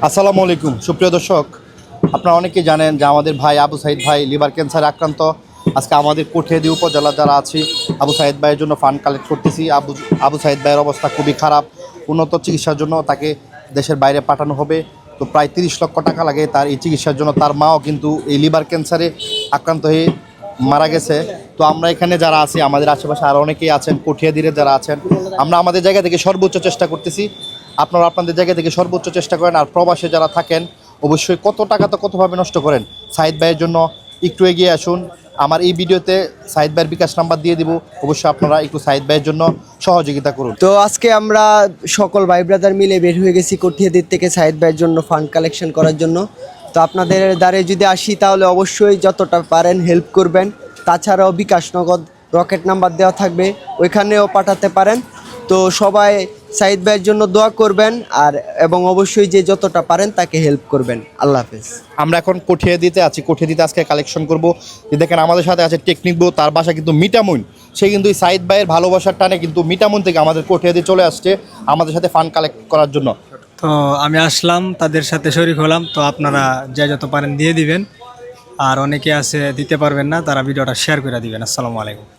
আসসালামু আলাইকুম সুপ্রিয় দর্শক, আপনারা অনেকেই জানেন যে আমাদের ভাই আবু সাইদ ভাই লিভার ক্যান্সারে আক্রান্ত। আজকে আমাদের কঠিয়াদি উপজেলা যারা আছি আবু সাইদ ভাইয়ের জন্য ফান্ড কালেক্ট করতেছি। আবু সাইদ ভাইয়ের অবস্থা খুবই খারাপ, উন্নত চিকিৎসার জন্য তাকে দেশের বাইরে পাঠানো হবে। তো প্রায় 30 লক্ষ টাকা লাগে তার এই চিকিৎসার জন্য। তার মাও কিন্তু এই লিভার ক্যান্সারে আক্রান্ত হয়ে মারা গেছে। তো আমরা এখানে যারা আছি, আমাদের আশেপাশে আরও অনেকেই আছেন, কঠিয়াদিরে যারা আছেন, আমরা আমাদের জায়গা থেকে সর্বোচ্চ চেষ্টা করতেছি। আপনারা আপনাদের জায়গা থেকে সর্বোচ্চ চেষ্টা করেন। আর প্রবাসে যারা থাকেন অবশ্যই কত টাকা তো কতভাবে নষ্ট করেন, সাইদ ভাইয়ের জন্য একটু এগিয়ে আসুন। আমার এই ভিডিওতে সাইদ ভাইয়ের বিকাশ নাম্বার দিয়ে দিব, অবশ্যই আপনারা একটু সাইদ ভাইয়ের জন্য সহযোগিতা করুন। তো আজকে আমরা সকল ভাই ব্রাদার মিলে বের হয়ে গেছি কঠিয়াদির থেকে সাইদ ভাইয়ের জন্য ফান্ড কালেকশন করার জন্য। তো আপনাদের দ্বারে যদি আসি তাহলে অবশ্যই যতটা পারেন হেল্প করবেন। তাছাড়াও বিকাশ নগদ রকেট নাম্বার দেওয়া থাকবে, ওইখানেও পাঠাতে পারেন। তো সবাই সাইদ ভাইয়ের জন্য দোয়া করবেন আর এবং অবশ্যই যে যতটা পারেন তাকে হেল্প করবেন। আল্লাহ হাফেজ। আমরা এখন কঠিয়াদিতে আছি, কঠিয়াদিতে আজকে কালেকশন করব। যে দেখেন আমাদের সাথে আছে টেকনিক বউ, তার বাসা কিন্তু মিটামুন। সে কিন্তু এই সাইদ ভাইয়ের ভালোবাসার টানে কিন্তু মিটামুন থেকে আমাদের কঠিয়াদি চলে আসছে আমাদের সাথে ফান্ড কালেক্ট করার জন্য। তো আমি আসলাম, তাদের সাথে শরিক হলাম। তো আপনারা যে যত পারেন দিয়ে দিবেন, আর অনেকে আছে দিতে পারবেন না, তারা ভিডিওটা শেয়ার করে দিবেন। আসসালামু আলাইকুম।